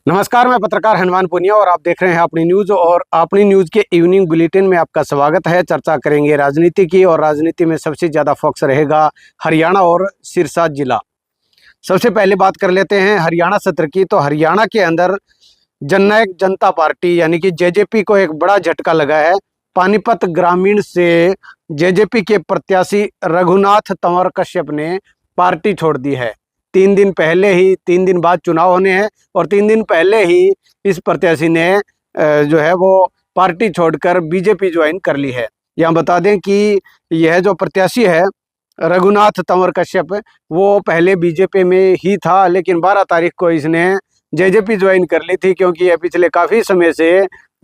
नमस्कार, मैं पत्रकार हनुमान पुनिया और आप देख रहे हैं अपनी न्यूज़। और अपनी न्यूज़ के इवनिंग बुलेटिन में आपका स्वागत है। चर्चा करेंगे राजनीति की और राजनीति में सबसे ज़्यादा फोकस रहेगा हरियाणा और सिरसा जिला। सबसे पहले बात कर लेते हैं हरियाणा सत्र की। तो हरियाणा के अंदर जननायक जनता पार्टी यानी कि जेजेपी को एक बड़ा झटका लगा है। पानीपत ग्रामीण से जेजेपी के प्रत्याशी रघुनाथ तंवर कश्यप ने पार्टी छोड़ दी है। 3 दिन बाद चुनाव होने हैं और 3 दिन पहले ही इस प्रत्याशी ने जो है वो पार्टी छोड़कर बीजेपी ज्वाइन कर ली है। यहाँ बता दें कि यह जो प्रत्याशी है रघुनाथ तंवर कश्यप, वो पहले बीजेपी में ही था, लेकिन 12 तारीख को इसने जेजेपी ज्वाइन कर ली थी, क्योंकि यह पिछले काफ़ी समय से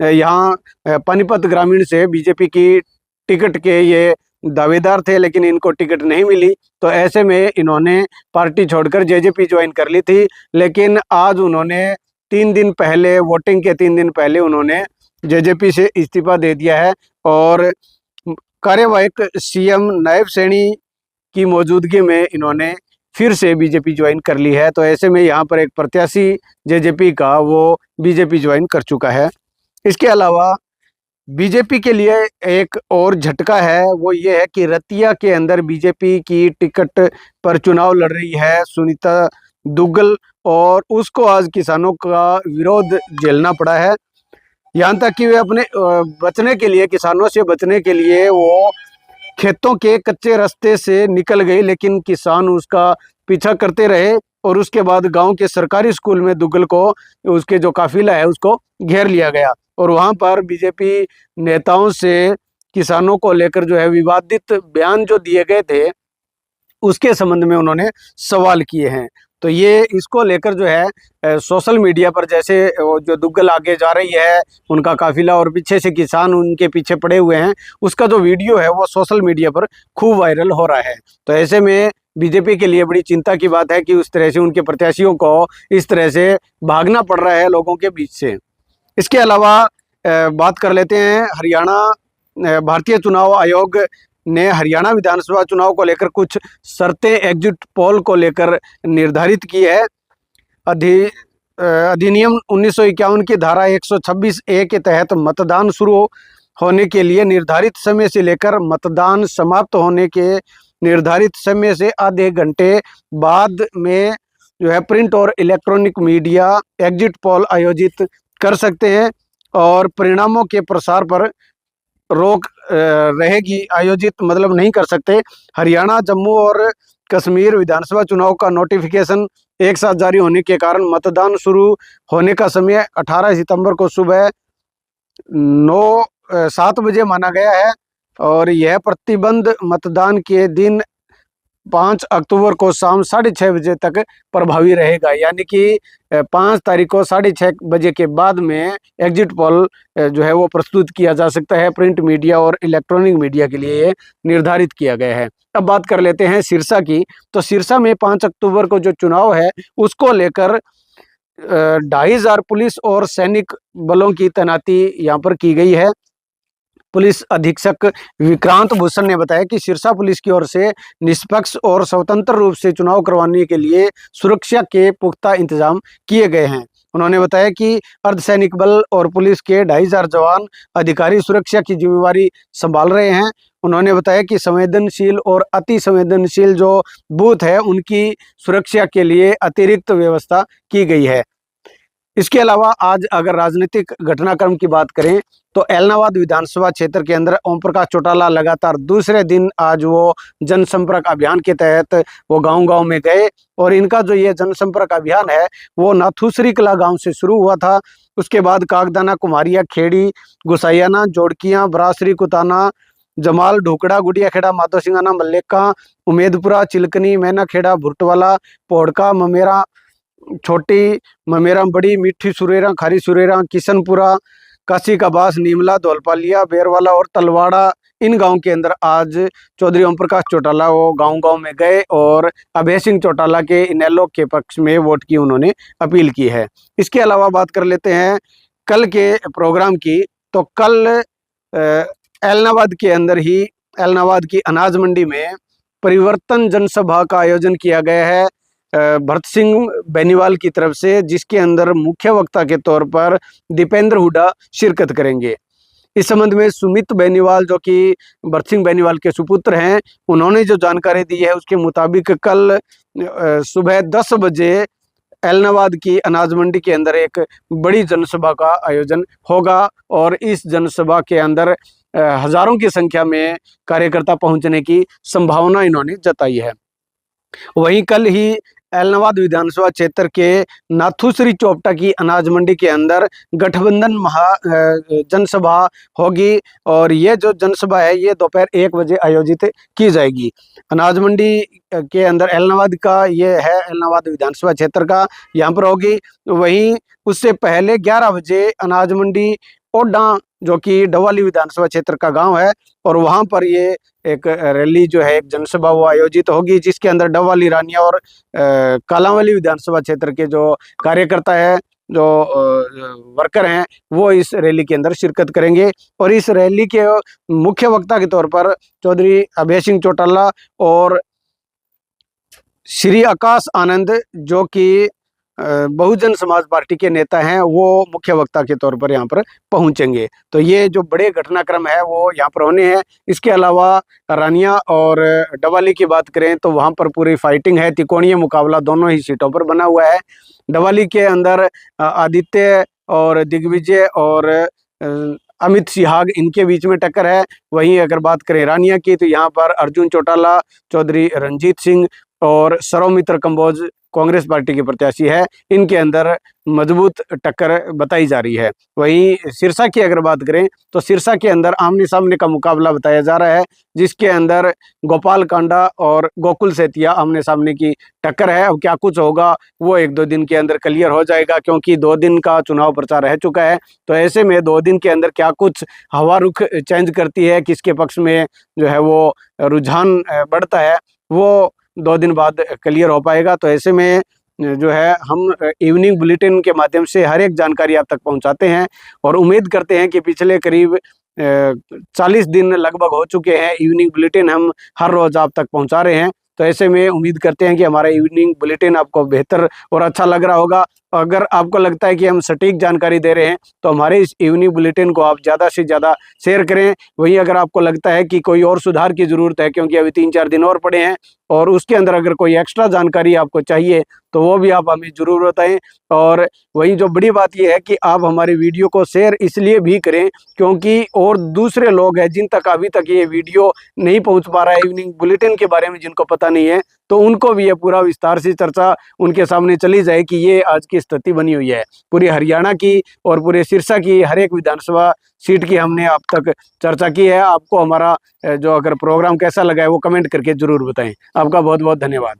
यहाँ पानीपत ग्रामीण से बीजेपी की टिकट के ये दावेदार थे, लेकिन इनको टिकट नहीं मिली। तो ऐसे में इन्होंने पार्टी छोड़कर जेजेपी ज्वाइन कर ली थी। लेकिन आज उन्होंने 3 दिन पहले, वोटिंग के 3 दिन पहले उन्होंने जेजेपी से इस्तीफा दे दिया है और कार्यवाहक सीएम नायब सैनी की मौजूदगी में इन्होंने फिर से बीजेपी ज्वाइन कर ली है। तो ऐसे में यहाँ पर एक प्रत्याशी जेजेपी का वो बीजेपी ज्वाइन कर चुका है। इसके अलावा बीजेपी के लिए एक और झटका है, वो ये है कि रतिया के अंदर बीजेपी की टिकट पर चुनाव लड़ रही है सुनीता दुग्गल, और उसको आज किसानों का विरोध झेलना पड़ा है। यहाँ तक कि वे अपने बचने के लिए, किसानों से बचने के लिए वो खेतों के कच्चे रास्ते से निकल गई, लेकिन किसान उसका पीछा करते रहे और उसके बाद गांव के सरकारी स्कूल में दुग्गल को, उसके जो काफिला है, उसको घेर लिया गया और वहां पर बीजेपी नेताओं से किसानों को लेकर जो है विवादित बयान जो दिए गए थे, उसके संबंध में उन्होंने सवाल किए हैं। तो ये इसको लेकर जो है सोशल मीडिया पर, जैसे जो दुग्गल आगे जा रही है उनका काफिला और पीछे से किसान उनके पीछे पड़े हुए हैं, उसका जो वीडियो है वो सोशल मीडिया पर खूब वायरल हो रहा है। तो ऐसे में बीजेपी के लिए बड़ी चिंता की बात है कि उस तरह से उनके प्रत्याशियों को इस तरह से भागना पड़ रहा है लोगों के बीच से। इसके अलावा बात कर लेते हैं हरियाणा भारतीय चुनाव आयोग ने हरियाणा विधानसभा चुनाव को लेकर कुछ शर्तें एग्जिट पोल को लेकर निर्धारित की है। अधिनियम 1951 की धारा 126A के तहत मतदान शुरू होने के लिए निर्धारित समय से लेकर मतदान समाप्त होने के निर्धारित समय से आधे घंटे बाद में जो है प्रिंट और इलेक्ट्रॉनिक मीडिया एग्जिट पोल आयोजित कर सकते हैं और परिणामों के प्रसार पर रोक रहेगी। आयोजित मतलब नहीं कर सकते। हरियाणा, जम्मू और कश्मीर विधानसभा चुनाव का नोटिफिकेशन एक साथ जारी होने के कारण मतदान शुरू होने का समय 18 सितंबर को सुबह 7 बजे माना गया है और यह प्रतिबंध मतदान के दिन 5 अक्टूबर को शाम 6:30 बजे तक प्रभावी रहेगा। यानी कि 5 तारीख को 6:30 बजे के बाद में एग्जिट पोल जो है वो प्रस्तुत किया जा सकता है। प्रिंट मीडिया और इलेक्ट्रॉनिक मीडिया के लिए ये निर्धारित किया गया है। अब बात कर लेते हैं सिरसा की। तो सिरसा में 5 अक्टूबर को जो चुनाव है उसको लेकर 2500 पुलिस और सैनिक बलों की तैनाती यहाँ पर की गई है। पुलिस अधीक्षक विक्रांत भूषण ने बताया कि सिरसा पुलिस की ओर से निष्पक्ष और स्वतंत्र रूप से चुनाव करवाने के लिए सुरक्षा के पुख्ता इंतजाम किए गए हैं। उन्होंने बताया कि अर्धसैनिक बल और पुलिस के 2500 जवान अधिकारी सुरक्षा की जिम्मेवारी संभाल रहे हैं। उन्होंने बताया कि संवेदनशील और अति संवेदनशील जो बूथ है उनकी सुरक्षा के लिए अतिरिक्त व्यवस्था की गई है। इसके अलावा आज अगर राजनीतिक घटनाक्रम की बात करें तो एलनाबाद विधानसभा क्षेत्र के अंदर ओम प्रकाश चौटाला लगातार दूसरे दिन आज वो जनसंपर्क अभियान के तहत वो गांव-गांव में गए और इनका जो ये जनसंपर्क अभियान है वो नाथुसरी कला गांव से शुरू हुआ था। उसके बाद कागदाना, कुमारिया, खेड़ी, गुसाइयाना, जोड़कियां, बरासरी, कुताना, जमाल, ढोकड़ा, गुड़िया खेड़ा, माधो सिंगाना, मल्लेका, उमेदपुरा, चिलकनी, मैना खेड़ा, भुरटवाला, पोड़का, ममेरा छोटी, ममेरा बड़ी, मीठी सुरेरा, खारी सुरेरा, किशनपुरा, काशी कबास, नीमला, धौलपालिया, बेरवाला और तलवाड़ा, इन गांव के अंदर आज चौधरी ओम प्रकाश चौटाला वो गांव-गांव में गए और अभय सिंह चौटाला के इनेलो के पक्ष में वोट की उन्होंने अपील की है। इसके अलावा बात कर लेते हैं कल के प्रोग्राम की। तो कल एलनाबाद के अंदर ही एलनाबाद की अनाज मंडी में परिवर्तन जनसभा का आयोजन किया गया है। भरत सिंह बेनीवाल की तरफ से, जिसके अंदर मुख्य वक्ता के तौर पर दीपेंद्र हुड्डा शिरकत करेंगे। इस संबंध में सुमित बेनीवाल, जो कि भरत सिंह बेनीवाल के सुपुत्र हैं, उन्होंने जो जानकारी दी है उसके मुताबिक कल सुबह 10 बजे एलनाबाद की अनाज मंडी के अंदर एक बड़ी जनसभा का आयोजन होगा और इस जनसभा के अंदर हजारों की संख्या में कार्यकर्ता पहुंचने की संभावना इन्होंने जताई है। वहीं कल ही एलनाबाद विधानसभा क्षेत्र के नाथुश्री चोपटा की अनाज मंडी के अंदर गठबंधन जनसभा होगी और ये जो जनसभा है ये दोपहर 1 बजे आयोजित की जाएगी। अनाज मंडी के अंदर एलनाबाद का ये है, एलनाबाद विधानसभा क्षेत्र का यहाँ पर होगी। वहीं उससे पहले 11 बजे अनाज मंडी ओडा, जो कि डवाली विधानसभा क्षेत्र का गांव है, और वहां पर ये एक रैली जो है, एक जनसभा वो आयोजित होगी, जिसके अंदर डवाली, रानिया और कालांवाली विधानसभा क्षेत्र के जो कार्यकर्ता है, जो वर्कर हैं, वो इस रैली के अंदर शिरकत करेंगे। और इस रैली के मुख्य वक्ता के तौर पर चौधरी अभय सिंह चौटाला और श्री आकाश आनंद, जो कि बहुजन समाज पार्टी के नेता हैं, वो मुख्य वक्ता के तौर पर यहाँ पर पहुंचेंगे। तो ये जो बड़े घटनाक्रम है वो यहाँ पर होने हैं। इसके अलावा रानिया और डवाली की बात करें तो वहाँ पर पूरी फाइटिंग है, त्रिकोणीय मुकाबला दोनों ही सीटों पर बना हुआ है। डवाली के अंदर आदित्य और दिग्विजय और अमित सिहाग, इनके बीच में टक्कर है। वहीं अगर बात करें रानिया की तो यहाँ पर अर्जुन चौटाला, चौधरी रंजीत सिंह और सौमित्र कंबोज कांग्रेस पार्टी के प्रत्याशी है, इनके अंदर मजबूत टक्कर बताई जा रही है। वहीं सिरसा की अगर बात करें तो सिरसा के अंदर आमने सामने का मुकाबला बताया जा रहा है, जिसके अंदर गोपाल कांडा और गोकुल सेतिया आमने सामने की टक्कर है। अब क्या कुछ होगा वो 1-2 दिन के अंदर क्लियर हो जाएगा, क्योंकि 2 दिन का चुनाव प्रचार रह चुका है। तो ऐसे में 2 दिन के अंदर क्या कुछ हवा रुख चेंज करती है, किसके पक्ष में जो है वो रुझान बढ़ता है, वो 2 दिन बाद क्लियर हो पाएगा। तो ऐसे में जो है हम इवनिंग बुलेटिन के माध्यम से हर एक जानकारी आप तक पहुंचाते हैं और उम्मीद करते हैं कि पिछले करीब 40 दिन लगभग हो चुके हैं इवनिंग बुलेटिन हम हर रोज आप तक पहुंचा रहे हैं। तो ऐसे में उम्मीद करते हैं कि हमारा इवनिंग बुलेटिन आपको बेहतर और अच्छा लग रहा होगा। अगर आपको लगता है कि हम सटीक जानकारी दे रहे हैं तो हमारे इस इवनिंग बुलेटिन को आप ज़्यादा से ज़्यादा शेयर करें। वहीं अगर आपको लगता है कि कोई और सुधार की ज़रूरत है, क्योंकि अभी 3-4 दिन और पड़े हैं और उसके अंदर अगर कोई एक्स्ट्रा जानकारी आपको चाहिए तो वो भी आप हमें ज़रूर बताएं। और वहीं जो बड़ी बात यह है कि आप हमारी वीडियो को शेयर इसलिए भी करें क्योंकि और दूसरे लोग हैं जिन तक अभी तक ये वीडियो नहीं पहुंच पा रहा है, इवनिंग बुलेटिन के बारे में जिनको पता नहीं है, तो उनको भी ये पूरा विस्तार से चर्चा उनके सामने चली जाए कि ये आज की स्थिति बनी हुई है। पूरी हरियाणा की और पूरे सिरसा की हर एक विधानसभा सीट की हमने आप तक चर्चा की है। आपको हमारा जो अगर प्रोग्राम कैसा लगा है वो कमेंट करके जरूर बताएं। आपका बहुत बहुत धन्यवाद।